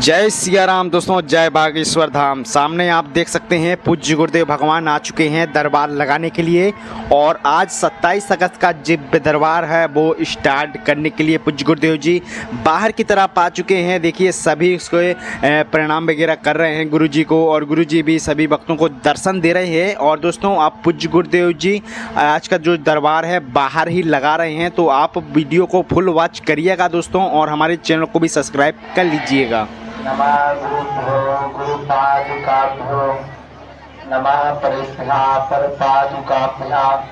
जय सिया राम दोस्तों, जय बागेश्वर धाम। सामने आप देख सकते हैं पूज्य गुरुदेव भगवान आ चुके हैं दरबार लगाने के लिए। और आज 27 अगस्त का दिव्य दरबार है वो स्टार्ट करने के लिए पूज्य गुरुदेव जी बाहर की तरफ आ चुके हैं। देखिए सभी उसको प्रणाम वगैरह कर रहे हैं गुरु जी को, और गुरु जी भी सभी भक्तों को दर्शन दे रहे हैं। और दोस्तों आप पूज्य गुरुदेव जी आज का जो दरबार है बाहर ही लगा रहे हैं, तो आप वीडियो को फुल वॉच करिएगा दोस्तों, और हमारे चैनल को भी सब्सक्राइब कर लीजिएगा। नमः गुरुभ्यो गुरुपादुकाभ्यो नमः परिस्थितापरपादुकाभ्याम्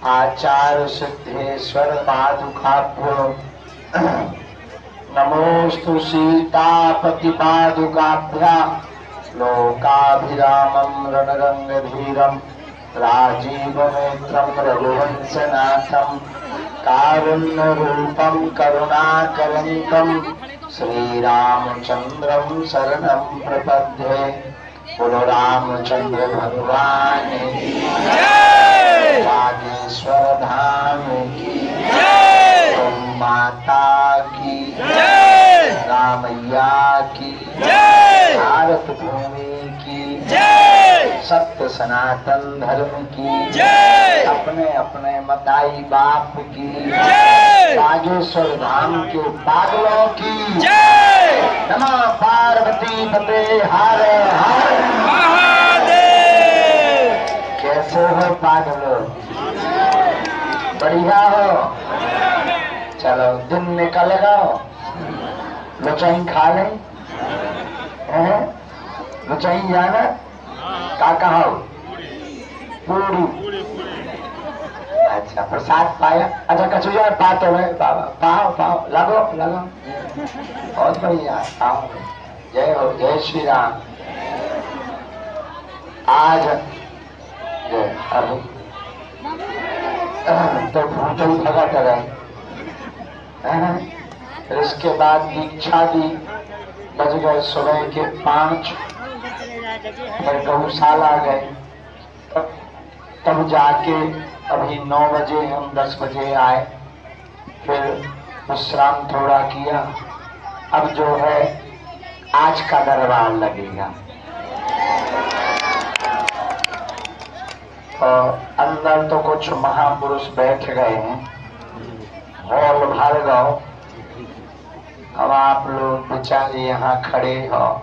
आचार्य सिद्धेश्वर पादुकाभ्यो नमोस्तु सीतापतिपादुकाभ्याम् लोकाभिरामं रणरङ्गधीरं राजीवनेत्रं रघुवंशनाथं कारुण्यरूपं करुणाकलङ्कं श्रीरामचंद्रं शरणं प्रपद्ये। बोलो रामचंद्र भगवान की जय, बागेश्वर धाम की जय, गौ माता की जय, रामैया की जय, भारत भूमि की जय, सत्य सनातन धर्म की जय, अपने अपने मताई बाप की जय, बागेश्वर धाम के पागलों की जय। नमः पार्वती पते हर हर महादेव। कैसे हो पागलों? बढ़िया हो? चलो दिन निकलेगा, लुचाई खा लें, लुचाई जाना का कहा पूरी। अच्छा प्रसाद पाया? अच्छा कचुआ पाते हुए बाबा पाओ पाओ लगो लगो, बहुत बढ़िया पाओ। जय हो, जय श्री राम। आज अभी तो भूत ही भगत रहे, फिर इसके बाद दीक्षा दी, बज गए सुबह के 5, फिर गौशाला गए, तब जाके अभी 9 बजे हम 10 बजे आए, फिर विश्राम थोड़ा किया। अब जो है आज का दरबार लगेगा, और अंदर तो कुछ महापुरुष बैठ गए हैं, हॉल भर गए। अब आप लोग बेचारे यहाँ खड़े हो,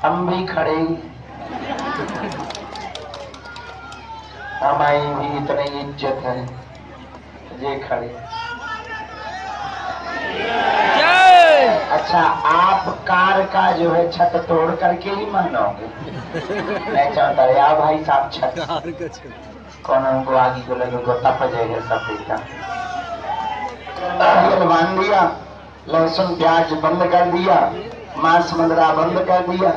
हम भी खड़े, हमारी भी इतनी इज्जत है, ये खड़े। अच्छा आप कार का जो है छत तोड़ करके ही मानोगे? मैं चाहता या भाई साहब छत कौन उनको आगे को लगे को तप जाएगा सब देखा। बांध दिया, लहसुन प्याज बंद कर दिया, मांस मदिरा बंद कर दिया।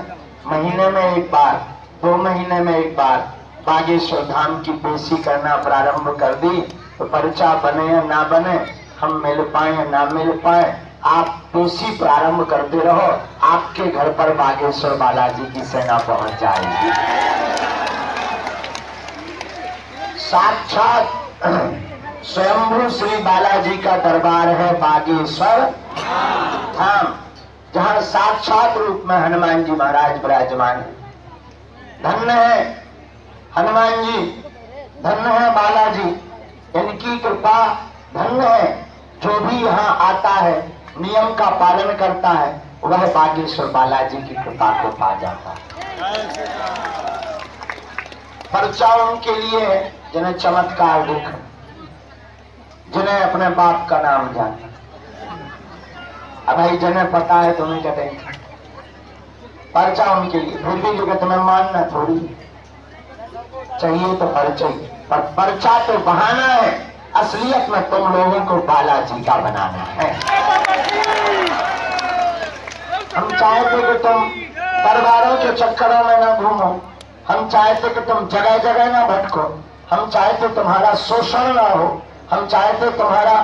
महीने में एक बार, 2 महीने में एक बार बागेश्वर धाम की पेशी करना प्रारंभ कर दी। तो पर्चा बने या ना बने, हम मिल पाए या ना मिल पाए, आप पेशी प्रारंभ करते रहो, आपके घर पर बागेश्वर बालाजी की सेना पहुंच जाएगी। साक्षात स्वयंभू श्री बालाजी का दरबार है बागेश्वर धाम, जहाँ साक्षात रूप में हनुमान जी महाराज विराजमान है। धन्य है हनुमान जी, धन्य है बालाजी, इनकी कृपा धन्य है। जो भी यहाँ आता है, नियम का पालन करता है, वह बागेश्वर बालाजी की कृपा को पा जाता है। पर्चा उनके लिए है जिन्हें चमत्कार देखा, जिन्हें अपने बाप का नाम जाना। अब भाई जिन्हें पता है तुम्हें कहते हैं पर्चा उनके लिए, फिर भी जो तुम्हें मानना थोड़ी चाहिए तो पर्चा ही, पर पर्चा तो बहाना है, असलियत में तुम लोगों को बालाजी का बनाना है। हम चाहते कि तुम दरबारों के चक्करों में ना घूमो, हम चाहते कि तुम जगह जगह ना भटको, हम चाहते तुम्हारा शोषण ना हो, हम चाहते तुम्हारा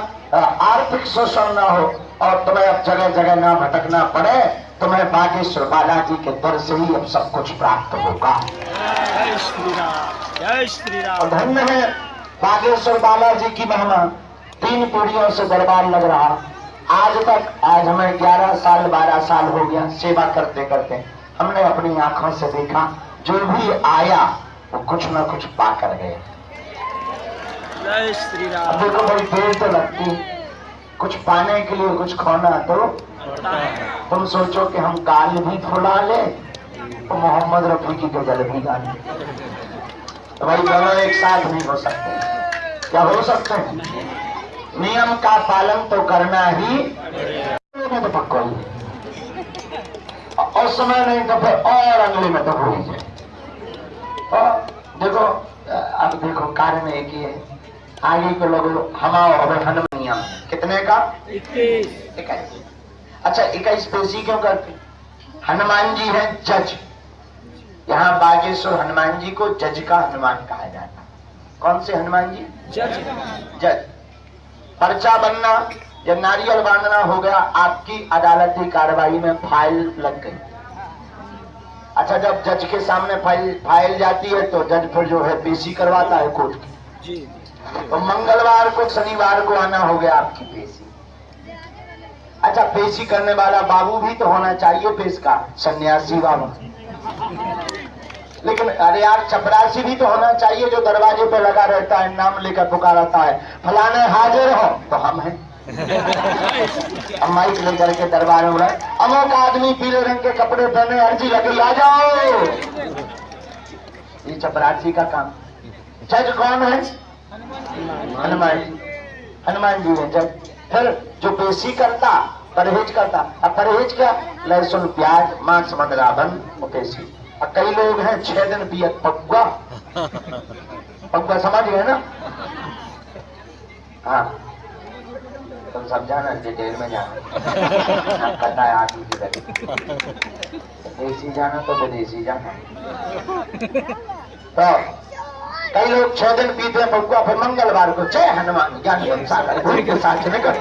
आर्थिक शोषण ना हो, और तुम्हें अब जगह जगह ना भटकना पड़े। तुम्हें बागेश्वर बालाजी के दर से ही अब सब कुछ प्राप्त होगा। जय श्री राम, जय श्री राम। धन्य है बागेश्वर बालाजी की महिमा। 3 पीढ़ियों से दरबार लग रहा, आज तक, आज हमें 11 साल 12 साल हो गया सेवा करते करते, हमने अपनी आंखों से देखा जो भी आया वो कुछ ना कुछ पाकर गए। जय श्री राम। अब देखो बड़ी देर तो लगती, कुछ पाने के लिए कुछ खोना तो तुम सोचो कि हम गाल भी फुला ले तो मोहम्मद रफी की गजल भी गा ले, तो भाई दोनों एक साथ नहीं हो सकते। क्या हो सकते हैं? नियम का पालन तो करना ही में तो पक्का ही है, और समय नहीं तो फिर और अगले में तो हो ही जाए। और देखो, अब देखो कारण एक ही है, आगे के लोग हमारे हनुमान नियम कितने का? 21। अच्छा 21 पेशी क्यों करते? हनुमान जी हैं जज, यहाँ बागेश्वर हनुमान जी को जज का हनुमान कहा जाता। कौन से हनुमान जी? जज। जज। पर्चा बनना या नारियल बांधना हो गया, आपकी अदालती कार्रवाई में फाइल लग गई। अच्छा जब जज के सामने फाइल जाती है तो जज फिर जो है पेशी करवाता है कोर्ट की। तो मंगलवार को शनिवार को आना हो गया आपकी पेशी। अच्छा पेशी करने वाला बाबू भी तो होना चाहिए पेश का, सन्यासी बाबू। लेकिन अरे यार चपरासी भी तो होना चाहिए जो दरवाजे पे लगा रहता है, नाम लेकर पुकारता है, फलाने हाजिर हो, तो हम हैं। अब माइक लेकर के दरबार में अमुक आदमी पीले रंग के कपड़े पहने, अर्जी लगी आ जाओ। ये चपरासी का काम। जज कौन है? हनुमान जी। हनुमान जी है जज। फिर जो पेशी करता परहेज करता। अब परहेज क्या? लहसुन प्याज मांस मदरा बन वो पेशी। अब कई लोग हैं 6 दिन पियत पक्का, पक्का समझ गए ना? हाँ तुम सब जाना, डिटेल में जाना, करना है आदमी की लगे, देसी जाना तो विदेशी जाना। तो कई लोग 6 दिन पीते हैं पक्का, फिर मंगलवार को जय हनुमान ज्ञान सागर के साथ निकट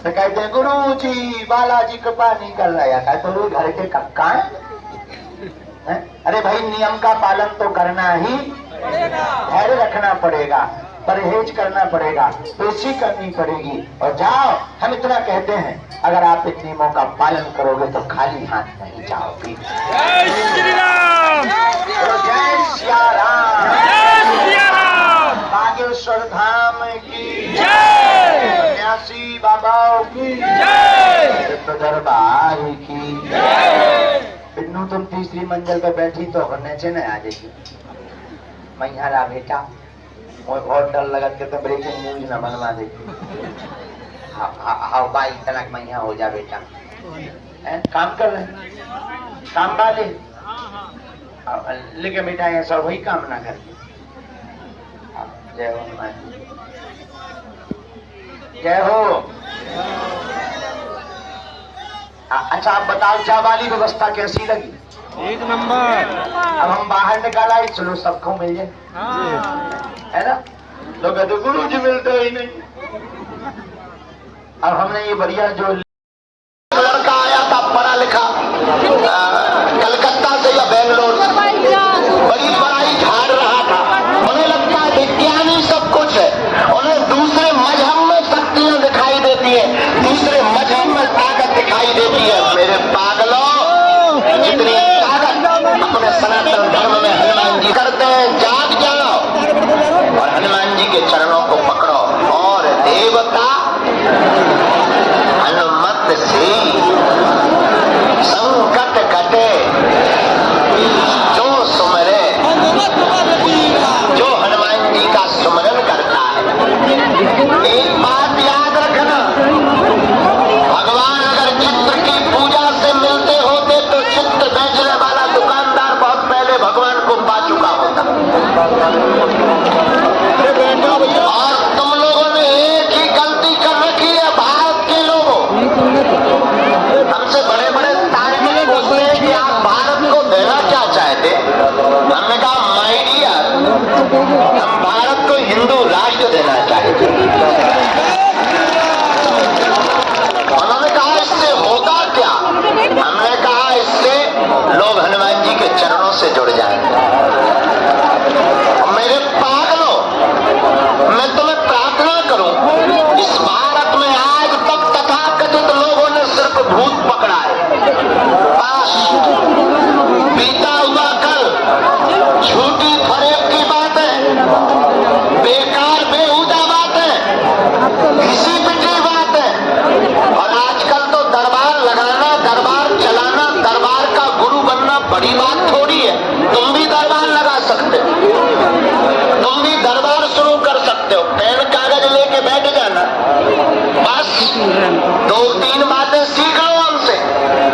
तो कहते हैं गुरु जी बालाजी कृपा नहीं कर रहा है। कहते हो घर के कक्का है? अरे भाई नियम का पालन तो करना ही, धैर्य रखना पड़ेगा, परहेज करना पड़ेगा, पेशी करनी पड़ेगी। और जाओ, हम इतना कहते हैं अगर आप इन नियमों का पालन करोगे तो खाली हाथ नहीं जाओगे। जय श्री राम। जय सिया राम। जय सिया राम। बागेश्वर धाम की जय। सन्यासी बाबाओं की जय। दरबार की जय। बिन्नू तुम तीसरी मंजिल पे बैठी तो नीचे न आ जाएगी। मैया बेटा मुझे बहुत डर लगा के तो ब्रेकिंग न्यूज न बनवा देगी। हाँ भाई तनक मैया हो जा बेटा, काम कर रहे काम वाले लेकिन बेटा ऐसा वही काम ना करके। जय हो हनुमान जी, जय हो। अच्छा आप बताओ चाय वाली व्यवस्था कैसी लगी? 1 नंबर। अब हम बाहर निकाला ही, चलो सबको मिल जाए, है ना? लोग कहते गुरु जी मिलते ही नहीं। अब हमने ये बढ़िया जो लड़का आया था पढ़ा लिखा कलकत्ता से या बेंगलोर से, बड़ी पढ़ाई झाड़ रहा था, उन्हें लगता है विज्ञानी सब कुछ है, उन्हें दूसरे मजहब में शक्तियां दिखाई देती है, दूसरे मजहब में ताकत दिखाई देती है। मेरे पागलों, जितनी ताकत अपने सनातन धर्म में हनुमान जी करते हैं, जाग जाओ और हनुमान जी के चरणों को पकड़ो। और देवता हनुमत से संकट कटे, जो सुमरे, जो हनुमान जी का सुमरन करता है। एक बात याद रखना, भगवान अगर चित्र की पूजा से मिलते होते तो चित्र बेचने वाला दुकानदार बहुत पहले भगवान को पा चुका होता। और तुम लोगों ने एक ही गलती कर रखी है, भारत के लोगों, हमसे बड़े बड़े तारे पूछते हैं कि आप भारत को देना क्या चाहते? हमने कहा माय डियर, हम भारत को हिंदू राष्ट्र देना चाहते। उन्होंने कहा इससे होगा क्या? हमने कहा इससे लोग हनुमान जी के चरणों से जुड़ जाएंगे। मेरे पागलों, मैं तुम्हें प्रार्थना करूं बड़ी बात थोड़ी है, तुम भी दरबार लगा सकते हो, तुम भी दरबार शुरू कर सकते हो। पेन कागज लेके बैठ जाना, बस 2-3 बातें सीख लो हमसे।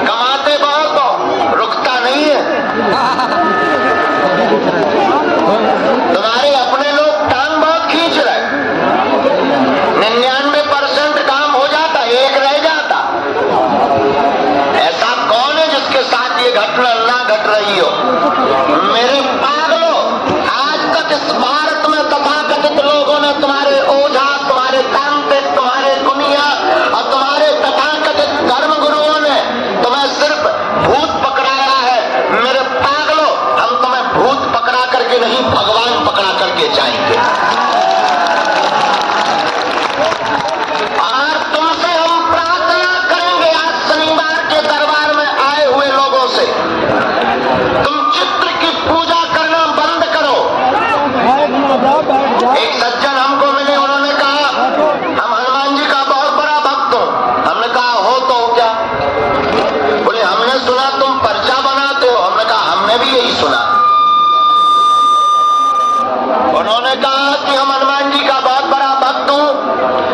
कमाते बहुत हो, रुकता नहीं है। तुम्हारे अपने लोग टांग बहुत खींच रहे, 99% काम हो जाता, एक रह जाता। ऐसा कौन है जिसके साथ ये घटना ना घट रही हो? मेरे पागलों, आज तक इस भारत में तथाकथित लोगों ने तुम्हारे ओझा, तुम्हारे तांत्रिक, तुम्हारे गुनिया और तुम्हारे तथाकथित धर्म गुरुओं ने तुम्हें सिर्फ भूत पकड़ाया है। मेरे पागलों, हम तुम्हें भूत पकड़ा करके नहीं, भगवान पकड़ा करके जाएंगे। और तुमसे हम प्रार्थना करेंगे आज शनिवार के दरबार में आए हुए लोगों से, तुम चित्र की पूजा करना बंद करो। एक सज्जन हमको मिले, उन्होंने कहा हम हनुमान जी का बहुत बड़ा भक्त हूं। हमने कहा हो तो क्या? बोले हमने सुना तुम पर्चा बनाते हो। हमने कहा हमने भी यही सुना। उन्होंने कहा कि हम हनुमान जी का बहुत बड़ा भक्त हूं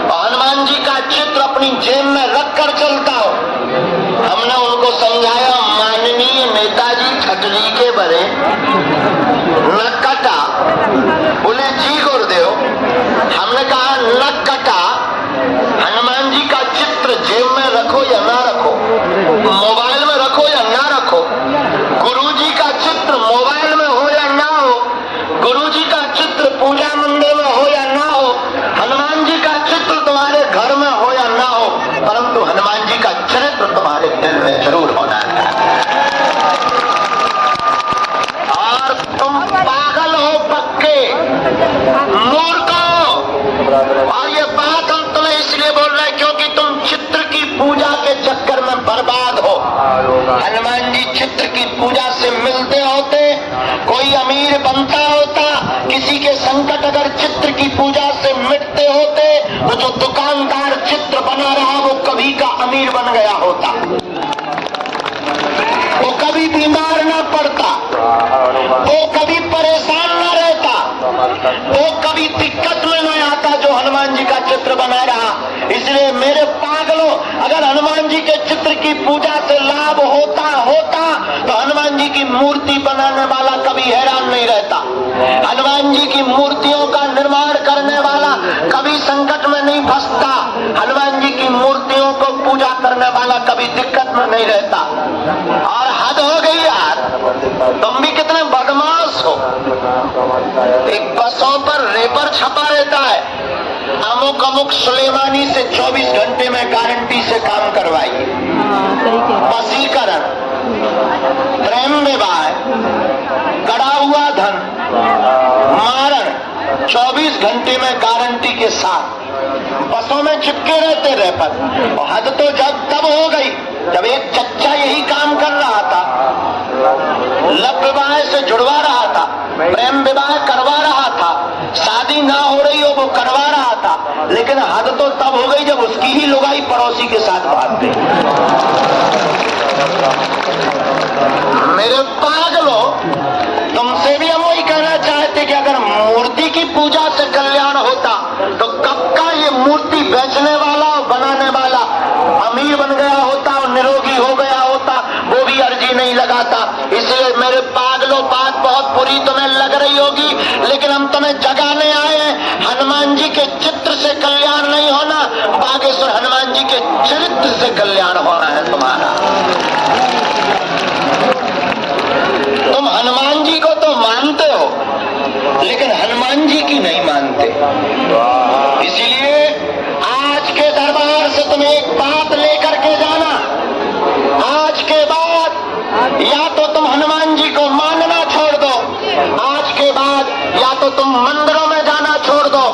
और हनुमान जी का चित्र अपनी जेब में रख कर चलता हो। हमने उनको समझाया, माननीय नेताजी खटरी के बड़े नक कटा। बोले जी गुरुदेव। हमने कहा नक कटा, हनुमान जी का चित्र जेब में रखो या ना रखो, मोबाइल में रखो या ना रखो, गुरु जी का चित्र मोबाइल में हो या ना हो, गुरु जी का चित्र पूजा मंदिर में हो या ना हो, हनुमान जी का चित्र तुम्हारे घर में हो या ना हो, परंतु हनुमान जी का चरित्र तुम्हारे दिल में जरूर होना है। और तुम पागल हो पक्के, मूर्ख हो। और ये बात हम तुम्हें इसलिए बोल रहे हैं क्योंकि तुम चित्र की पूजा के चक्कर में बर्बाद हो। हनुमान जी चित्र की पूजा से मिलते होते, कोई अमीर बनता होता, किसी के संकट अगर चित्र की पूजा से मिटते होते तो जो दुकानदार चित्र बना रहा वो कभी का अमीर बन गया होता, वो कभी बीमार ना पड़ता, वो कभी परेशान ना रहता, वो कभी दिक्कत में ना आता जो हनुमान जी का चित्र बना रहा। इसलिए मेरे पागलों, अगर हनुमान जी के चित्र की पूजा से लाभ होता तो हनुमान जी की मूर्ति बनाने वाला कभी हैरान नहीं रहता, हनुमान जी की मूर्तियों का निर्माण करने वाला कभी संकट में नहीं फंसता, हनुमान जी की मूर्तियों को पूजा करने वाला कभी दिक्कत में नहीं रहता। और हद हो गई यार, तुम भी कितने बदमाश हो। एक बसों पर रेपर छपा रहता है, अमुक अमुक सुलेमानी से 24 घंटे में गारंटी से काम करवाइए। वशीकरण, प्रेम विवाह, गड़ा हुआ धन, मारण 24 घंटे में गारंटी के साथ बसों में चिपके रहते रेपर। और हद तो जब तब हो गई जब एक चच्चा यही काम कर रहा था, लव विवाह से जुड़वा रहा था, प्रेम विवाह करवा रहा था, शादी ना हो रही हो वो करवा रहा था, लेकिन हद तो तब हो गई जब उसकी ही लुगाई पड़ोसी के साथ भाग गई। मेरे पागलों, तुमसे भी हम वही कहना चाहते कि अगर मूर्ति की पूजा से कल्याण होता तो कब का ये मूर्ति बेचने वाला और बनाने वाला अमीर बन गया होता और निरोगी हो गया होता, वो भी अर्जी नहीं लगाता। इसलिए मेरे पागलों, बात बहुत बुरी तुम्हें लग रही होगी, लेकिन हम तुम्हें जगाने आए हैं। हनुमान जी के चित्र से कल्याण नहीं होना, बागेश्वर हनुमान जी के चरित्र से कल्याण होना है तुम्हारा। तुम हनुमान जी को तो मानते हो, लेकिन हनुमान जी की नहीं मानते। इसलिए आज के दरबार से तुम एक बात लेकर के जाना, आज के बाद या तो तुम हनुमान जी को मानना छोड़ दो, आज के बाद या तो तुम मंदिरों में जाना छोड़ दो,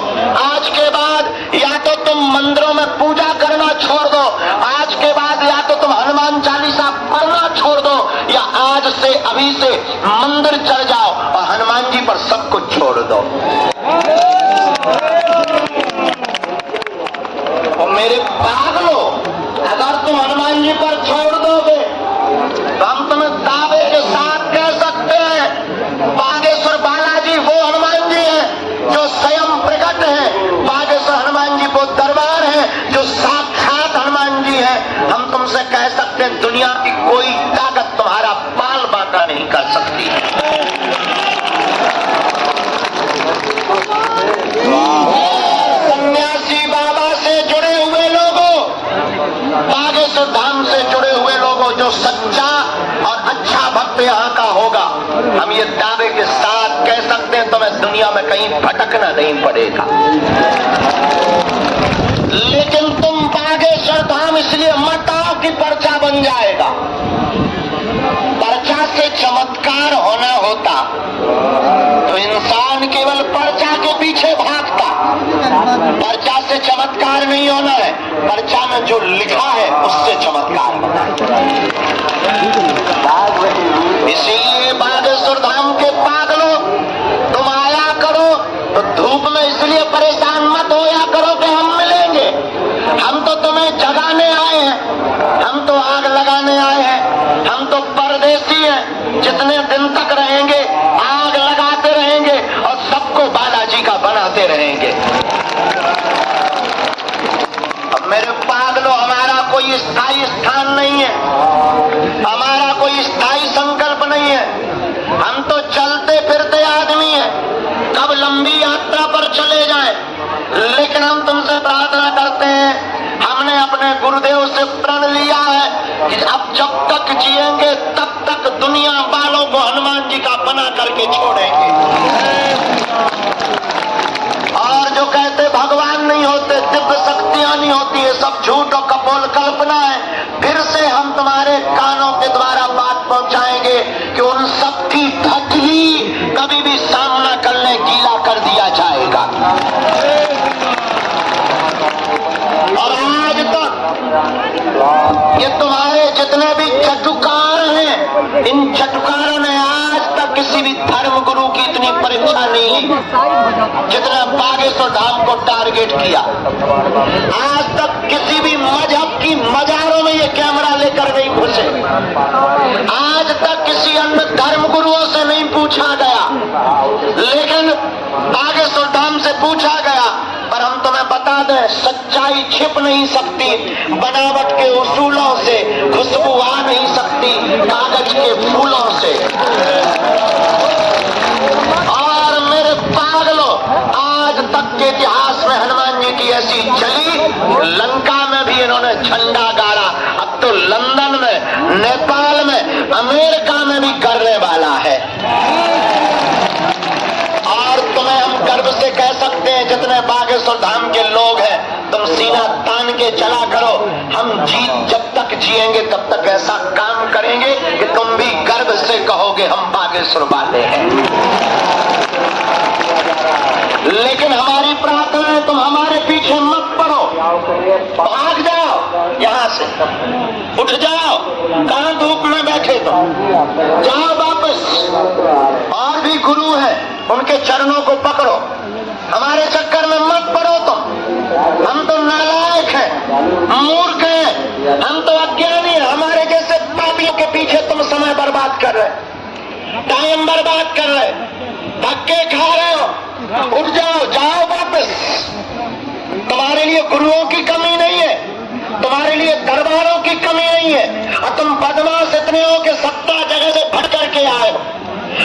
आज के बाद या तो तुम मंदिरों में पूजा करना छोड़ दो, आज के बाद या तो तुम हनुमान चालीसा पढ़ना छोड़ दो, या आज से अभी से मंदिर चल जाओ और हनुमान जी पर सब कुछ छोड़ दो। और मेरे पागलों, अगर तुम हनुमान जी पर छोड़ दोगे तो हम तुम्हें दावे के साथ सकते हैं, दुनिया की कोई ताकत तुम्हारा बाल बांका नहीं कर सकती। सन्यासी बाबा से जुड़े हुए लोगों, बागेश्वर धाम से जुड़े हुए लोगों, जो सच्चा और अच्छा भक्त यहाँ का होगा, हम ये दावे के साथ कह सकते हैं तुम्हें दुनिया में कहीं भटकना नहीं पड़ेगा। लेकिन तुम बागेश्वर धाम इसलिए मत आओ कि पर्चा बन जाएगा। पर्चा से चमत्कार होना होता तो इंसान केवल पर्चा के पीछे भागता। पर्चा से चमत्कार नहीं होना है, पर्चा में जो लिखा है उससे चमत्कार होना है। इसीलिए बागेश्वर धाम के पागलों, तुम आया करो तो धूप में इसलिए परेशान मत होया करो कि हम मिलेंगे। हम तो तुम्हें जगाने आए हैं, हम तो आग लगाने आए हैं, हम तो परदेसी हैं। जितने दिन तक रहेंगे आग लगाते रहेंगे और सबको बालाजी का बनाते रहेंगे। अब मेरे पागलों, हमारा कोई स्थायी स्थान नहीं है, हमारा कोई स्थायी संकल्प नहीं है। हम तो चलते फिरते आदमी हैं, कब लंबी यात्रा पर चले जाएं। लेकिन हम तुमसे प्रार्थना करते हैं, हमने अपने गुरुदेव से प्रण लिया है कि अब जब तक जिएंगे तब तक दुनिया वालों को हनुमान जी का बना करके छोड़ेंगे। और जो कहते भगवान नहीं होते, दिव्य शक्तियां नहीं होती, है सब झूठ और कपोल कल्पना है। फिर से हम तुम्हारे कानों के द्वारा बात पहुंचाएंगे कि उन सब की धतली कभी भी सामना करने गीला कर दिया जाएगा। और आज तक ये तुम्हारे जितने भी चटुकार हैं, इन चटुकारों ने आज तक किसी भी धर्म गुरु की इतनी परीक्षा नहीं ली जितना बागेश्वर धाम को टारगेट किया। आज तक किसी भी मजहब की मजारों में ये कैमरा लेकर नहीं घुसे। आज तक किसी अन्य धर्म गुरुओं से नहीं पूछा गया, लेकिन बागेश्वर धाम से पूछा गया। पर हम तुम्हें बता दें, सच्चाई छिप नहीं सकती बनावट के उसूलों से, खुशबू आ नहीं सकती कागज के फूलों से। और मेरे पागलों, आज तक के इतिहास में हनुमान जी की ऐसी चली, लंका में भी इन्होंने झंडा गाड़ा, अब तो लंदन में, नेपाल में, अमेरिका में भी करने वाला है। और तुम्हें हम गर्व से कह सकते हैं, जितने बागेश्वर धाम के लोग हैं, तुम सीना तान के चला करो। हम जब तक जिएंगे तब तक ऐसा काम करेंगे कि तुम भी गर्व से कहोगे हम बागेश्वर वाले हैं। लेकिन हमारी प्रार्थना है, तुम हमारे पीछे मत पड़ो, भाग जाओ यहाँ से, उठ जाओ। कहाँ धूप में बैठे तुम, जाओ वापस। और भी गुरु हैं, उनके चरणों को पकड़ो, हमारे चक्कर में मत पड़ो तुम। हम तो नालायक हैं, मूर्ख हैं, हम तो अज्ञानी हैं। हमारे जैसे पापियों के पीछे तुम समय बर्बाद कर रहे, टाइम बर्बाद कर रहे, धक्के खा रहे हो। उठ जाओ, जाओ वापस। तुम्हारे लिए गुरुओं की कमी नहीं है, तुम्हारे लिए दरबारों की कमी नहीं है। और तुम बदमाश इतने हो कि 70 जगह से भटक करके आए हो,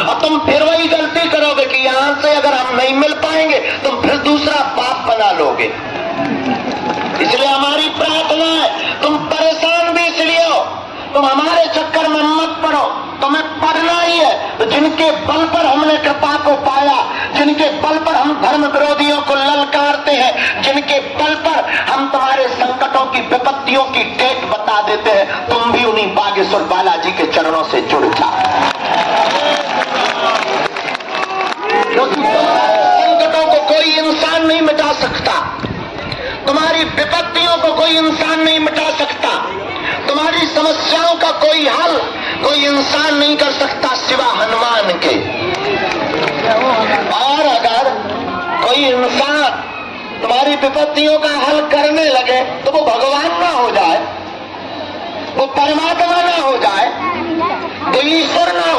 और तुम फिर वही गलती करोगे कि यहां से अगर हम नहीं मिल पाएंगे तुम फिर दूसरा पाप बना लोगे। इसलिए हमारी प्रार्थना है, तुम परेशान भी इसलिए हो, तुम हमारे चक्कर में मत पड़ो। तुम्हें पढ़ना ही है तो जिनके बल पर हमने कृपा को पाया, जिनके बल पर हम धर्म विरोधियों को ललकारते हैं, जिनके बल पर हम तुम्हारे संकटों की, विपत्तियों की डेट बता देते हैं, तुम भी उन्हीं बागेश्वर बालाजी के चरणों से जुड़ जाओ। क्योंकि संकटों को कोई इंसान नहीं मिटा सकता, तुम्हारी विपत्तियों को कोई इंसान नहीं मिटा सकता, तुम्हारी समस्याओं का कोई हल कोई इंसान नहीं कर सकता सिवा हनुमान के। और अगर कोई इंसान तुम्हारी विपत्तियों का हल करने लगे तो वो भगवान ना हो जाए, वो परमात्मा ना हो जाए, तो ईश्वर ना